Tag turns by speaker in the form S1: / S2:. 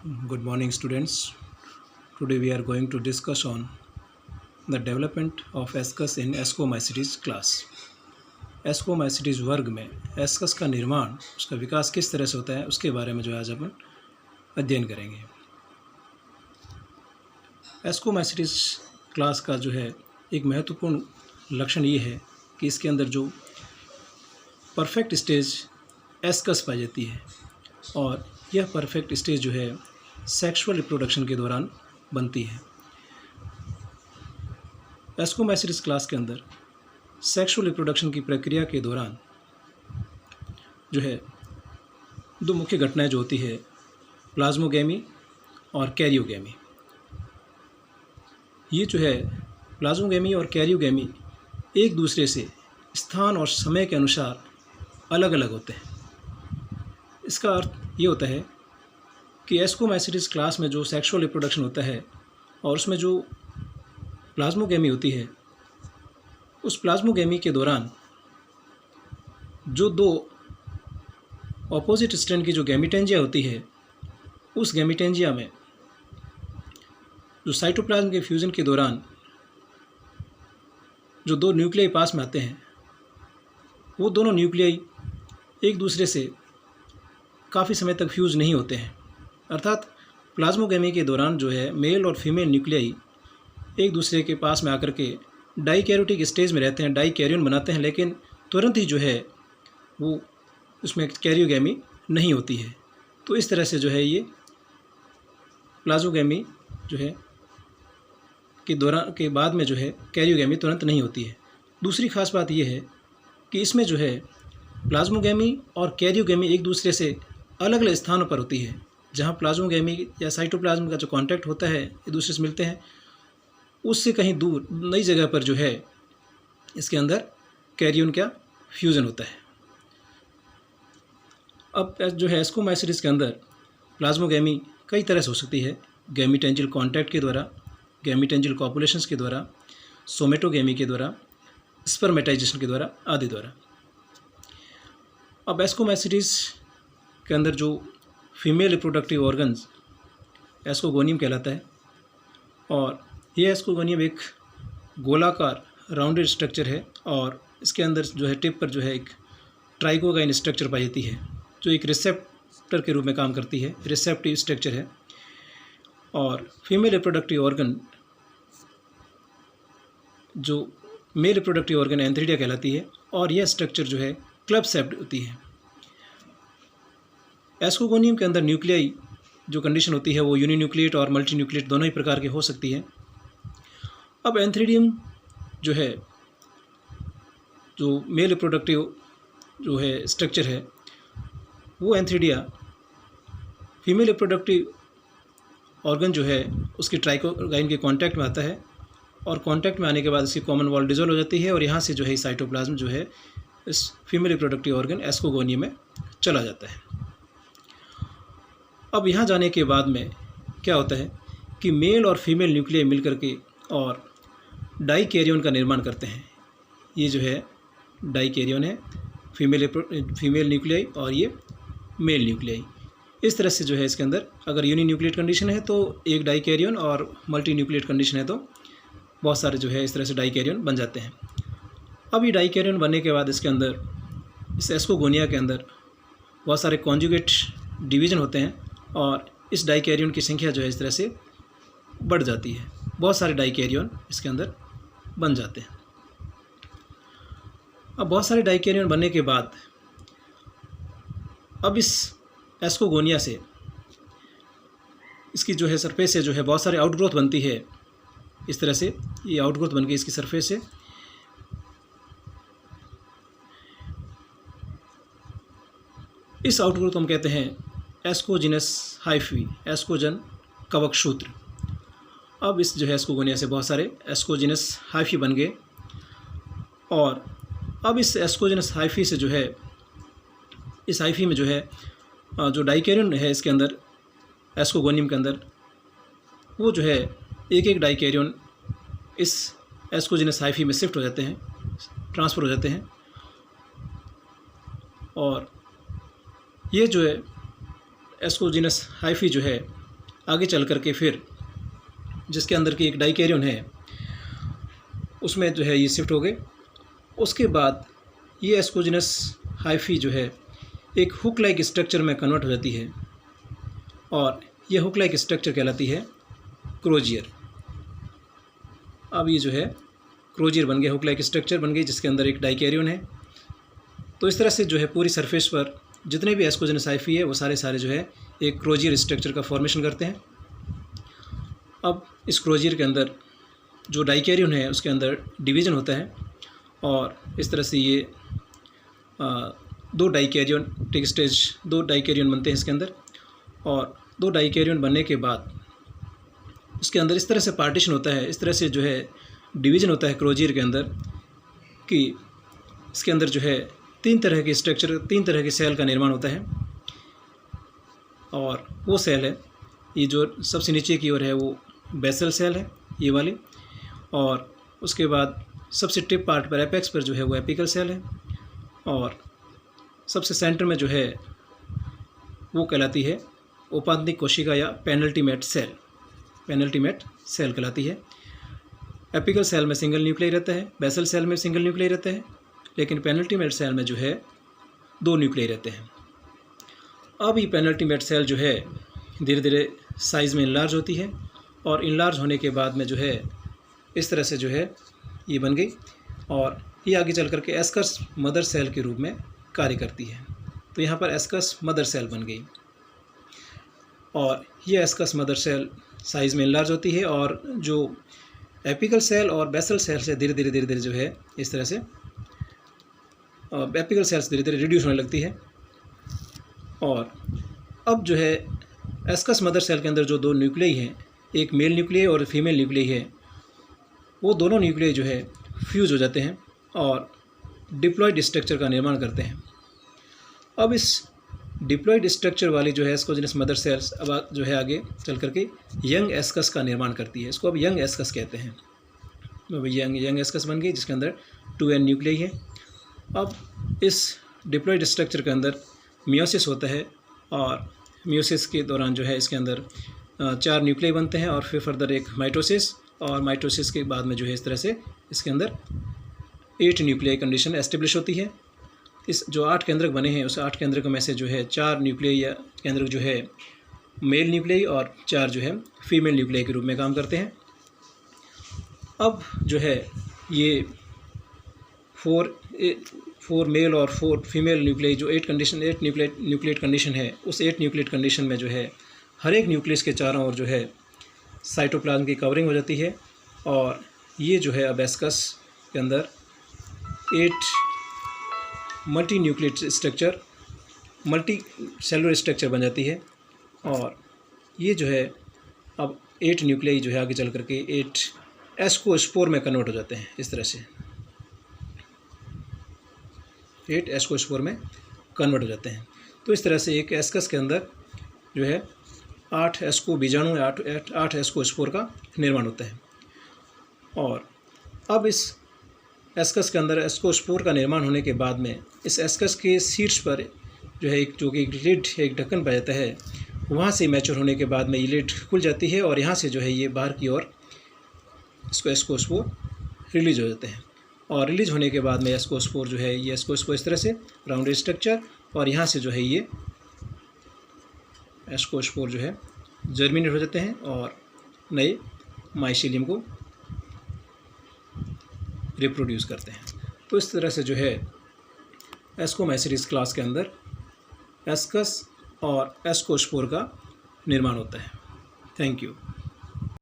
S1: Good morning, students. Today we are going to discuss on the development of ascus in Ascomycetes class. Ascomycetes वर्ग में ascus का निर्माण, उसका विकास किस तरह से होता है, उसके बारे में जो आज अपन अध्ययन करेंगे। एस्कोमाइसिटिस क्लास का जो है एक महत्वपूर्ण लक्षण ये है कि इसके अंदर जो परफेक्ट स्टेज एस्कस पाई जाती है और यह परफेक्ट स्टेज जो है सेक्सुअल रिप्रोडक्शन के दौरान बनती है। एस्कोमाइसिटिस क्लास के अंदर सेक्सुअल रिप्रोडक्शन की प्रक्रिया के दौरान जो है दो मुख्य घटनाएं जो होती है, प्लाज्मोगैमी और कैरियोगैमी। ये जो है प्लाज्मोगैमी और कैरियोगैमी एक दूसरे से स्थान और समय के अनुसार अलग अलग होते हैं। इसका अर्थ ये होता है कि एस्कोमाइसिटिस क्लास में जो सेक्सुअल रिप्रोडक्शन होता है और उसमें जो प्लाज्मोगैमी होती है, उस प्लाज्मोगैमी के दौरान जो दो ऑपोजिट स्ट्रैंड की जो गैमीटेंजिया होती है, उस गैमीटेंजिया में जो साइटोप्लाज्म के फ्यूज़न के दौरान जो दो न्यूक्लियाई पास में आते हैं, वो दोनों न्यूक्लियाई एक दूसरे से काफ़ी समय तक फ्यूज़ नहीं होते हैं। अर्थात प्लाज्मोगैमी के दौरान जो है मेल और फीमेल न्यूक्लियाई एक दूसरे के पास में आकर के डाइकैरियोटिक स्टेज में रहते हैं, डाइकैरियन बनाते हैं, लेकिन तुरंत ही जो है वो उसमें कैरियोगैमी नहीं होती है। तो इस तरह से जो है ये प्लाज्मोगैमी जो है के दौरान के बाद में जो है कैरियोगैमी तुरंत नहीं होती है। दूसरी खास बात यह है कि इसमें जो है प्लाज्मोगैमी और कैरियोगैमी एक दूसरे से अलग अलग स्थानों पर होती है। जहाँ प्लाज्मोगैमी या साइटोप्लाज्म का जो कांटेक्ट होता है, एक दूसरे से मिलते हैं, उससे कहीं दूर नई जगह पर जो है इसके अंदर कैरियन का फ्यूज़न होता है। अब जो है एस्कोमाइसिटिस के अंदर प्लाज्मोगैमी कई तरह से हो सकती है, गैमीटेंजियल कांटेक्ट के द्वारा, गैमीटेंजियल कॉपुलेशंस के द्वारा, सोमेटोगैमी के द्वारा, स्पर्मेटाइजेशन के द्वारा आदि द्वारा। अब एस्कोमाइसिटिस के अंदर जो फीमेल रिप्रोडक्टिव ऑर्गन्स एस्कोगोनियम कहलाता है और यह एस्कोगोनियम एक गोलाकार राउंडेड स्ट्रक्चर है और इसके अंदर जो है टिप पर जो है एक ट्राइकोगाइन स्ट्रक्चर पाई जाती है, जो एक रिसेप्टर के रूप में काम करती है, रिसेप्टिव स्ट्रक्चर है। और फीमेल रिप्रोडक्टिव ऑर्गन जो मेल रिप्रोडक्टिव ऑर्गन एंथ्रीडिया कहलाती है और यह स्ट्रक्चर जो है क्लब शेप्ड होती है। एस्कोगोनियम के अंदर न्यूक्लियाई जो कंडीशन होती है वो यूनिन्यूक्लिएट और मल्टीन्यूक्लिएट दोनों ही प्रकार के हो सकती है। अब एंथ्रीडियम जो है जो मेल रिप्रोडक्टिव जो है स्ट्रक्चर है, वो एंथ्रीडिया फीमेल रिप्रोडक्टिव ऑर्गन जो है उसकी ट्राइकोगाइन के कांटेक्ट में आता है और कांटेक्ट में आने के बाद इसकी कॉमन वॉल डिसॉल्व हो जाती है और यहाँ से जो है साइटोप्लाज्म जो है इस फीमेल रिप्रोडक्टिव ऑर्गन एस्कोगोनियम में चला जाता है। अब यहाँ जाने के बाद में क्या होता है कि मेल और फीमेल न्यूक्लियाई मिलकर के और डाइकैरियन का निर्माण करते हैं। ये जो है डाइकैरियन है, फीमेल न्यूक्लियाई और ये मेल न्यूक्लियाई। इस तरह से जो है इसके अंदर अगर यूनिन्यूक्लिएट कंडीशन है तो एक डाइकैरियन और मल्टी न्यूक्लिएट कंडीशन है तो बहुत सारे जो है इस तरह से डाइकैरियन बन जाते हैं। अब ये डाइकैरियन बनने के बाद इसके अंदर इस एस्कोगोनिया के अंदर बहुत सारे कॉन्जुगेट डिवीज़न होते हैं और इस डाइकैरियन की संख्या जो है इस तरह से बढ़ जाती है। बहुत सारे डाइकैरियन इसके अंदर बन जाते हैं। अब बहुत सारे डाइकैरियन बनने के बाद अब इस एस्कोगोनिया से इसकी जो है सरफेस से जो है बहुत सारे आउटग्रोथ बनती है। इस तरह से ये आउटग्रोथ बन के इसकी सरफेस से इस आउटग्रोथ को हम कहते हैं एस्कोजिनस हाइफी, एस्कोजन कवक सूत्र। अब इस जो है एस्कोगोनिया से बहुत सारे एस्कोजिनस हाइफी बन गए और अब इस एस्कोजिनस हाइफी से जो है इस हाइफी में जो है जो डाइकैरियन है इसके अंदर एस्कोगोनियम के अंदर, वो जो है एक एक डाइकैरियन इस एस्कोजिनस हाइफी में शिफ्ट हो जाते हैं, ट्रांसफ़र हो जाते हैं और ये जो है एस्कोजिनस हाइफी जो है आगे चल कर के फिर जिसके अंदर की एक डाइकैरियन है उसमें जो है ये शिफ्ट हो गए। उसके बाद ये एस्कोजिनस हाइफी जो है एक हुक लाइक स्ट्रक्चर में कन्वर्ट हो जाती है और यह हुक लाइक स्ट्रक्चर कहलाती है क्रोजियर। अब ये जो है क्रोजियर बन गया, हुक लाइक स्ट्रक्चर बन गई जिसके अंदर एक डाइकैरियन है। तो इस तरह से जो है पूरी सरफेस पर जितने भी एस्कोजिनस हाइफी है वो सारे जो है एक क्रोजियर स्ट्रक्चर का फॉर्मेशन करते हैं। अब इस क्रोजियर के अंदर जो डाइकैरियन है उसके अंदर डिवीज़न होता है और इस तरह से ये दो डाइकैरियन बनते हैं इसके अंदर। और दो डाइकैरियन बनने के बाद उसके अंदर इस तरह से पार्टीशन होता है, इस तरह से जो है डिवीज़न होता है क्रोजियर के अंदर कि इसके अंदर जो है तीन तरह के सेल का निर्माण होता है। और वो सेल है, ये जो सबसे नीचे की ओर है वो बेसल सेल है ये वाली, और उसके बाद सबसे टिप पार्ट पर एपेक्स पर जो है वो एपिकल सेल है, और सबसे सेंटर में जो है वो कहलाती है उपांतरिक कोशिका या पेनल्टीमेट सेल कहलाती है। एपिकल सेल में सिंगल न्यूक्लियर रहता है, बेसल सेल में सिंगल न्यूक्लियर रहता है, लेकिन पेनल्टीमेट सेल में जो है दो न्यूक्लियर रहते हैं। अब ये पेनल्टीमेट सेल जो है धीरे धीरे साइज़ में इनलार्ज होती है और इनलार्ज होने के बाद में जो है इस तरह से जो है ये बन गई और ये आगे चल करके एस्कस मदर सेल के रूप में कार्य करती है। तो यहाँ पर एस्कस मदर सेल बन गई और ये एस्कस मदर सेल साइज़ में इनलार्ज होती है और जो एपिकल सेल और बेसल सेल से धीरे धीरे जो है इस तरह से एपिकल सेल्स धीरे धीरे रिड्यूस होने लगती है। और अब जो है एस्कस मदर सेल के अंदर जो दो न्यूक्लियाई हैं, एक मेल न्यूक्लियाई और फीमेल न्यूक्लियाई है, वो दोनों न्यूक्लियाई जो है फ्यूज़ हो जाते हैं और डिप्लॉयड स्ट्रक्चर का निर्माण करते हैं। अब इस डिप्लॉयड स्ट्रक्चर वाली जो है एस्कोजिनस मदर सेल्स अब जो है आगे चल करके यंग एस्कस का निर्माण करती है। इसको अब यंग एस्कस कहते हैं। तो यंग एस्कस बन गई जिसके अंदर 2n न्यूक्लियाई है। अब इस डिप्लॉयड स्ट्रक्चर के अंदर मियोसिस होता है और मियोसिस के दौरान जो है इसके अंदर 4 न्यूक्लियाई बनते हैं और फिर फर्दर एक माइटोसिस, और माइटोसिस के बाद में जो है इस तरह से इसके अंदर 8 न्यूक्लियाई कंडीशन एस्टेब्लिश होती है। इस जो 8 केंद्रक बने हैं उस 8 केंद्रकों में से जो है 4 न्यूक्लियाई या केंद्रक जो है मेल न्यूक्लियाई और 4 जो है फीमेल न्यूक्लियाई के रूप में काम करते हैं। अब जो है ये 4 मेल और 4 फीमेल न्यूक्लियाई जो 8 न्यूक्लिएट कंडीशन है, उस 8 न्यूक्लिएट कंडीशन में जो है हर एक न्यूक्लियस के चारों ओर जो है साइटोप्लाज्म की कवरिंग हो जाती है और ये जो है अब एस्कस के अंदर 8 multi nucleate structure, multi cellular structure बन जाती है। और ये जो है अब 8 न्यूक्लियाई जो है आगे चल करके 8 एस्कोस्पोर में कन्वर्ट हो जाते हैं। इस तरह से 8 एस्कोस्पोर में कन्वर्ट हो जाते हैं। तो इस तरह से एक एस्कस के अंदर जो है 8 एस्को बीजाणु, 8 एस्कोस्पोर का निर्माण होता है। और अब इस एस्कस के अंदर एस्कोस्पोर का निर्माण होने के बाद में इस एस्कस के सीड्स पर जो है जो कि एक लिड, एक ढक्कन पाया जाता है, वहाँ से मैच्योर होने के बाद में ये लिड खुल जाती है और यहाँ से जो है ये बाहर की ओर इसको एस्कोस्पोर रिलीज हो जाते हैं। और रिलीज होने के बाद में एस्कोस्पोर जो है ये एस्कोस्पोर इस तरह से राउंड स्ट्रक्चर, और यहाँ से जो है ये एस्कोस्पोर जो है जर्मिनेट हो जाते हैं और नए माइसीलियम को रिप्रोड्यूस करते हैं। तो इस तरह से जो है एस्कोमाइसीरिस क्लास के अंदर एस्कस और एस्कोस्पोर का निर्माण होता है। Thank you.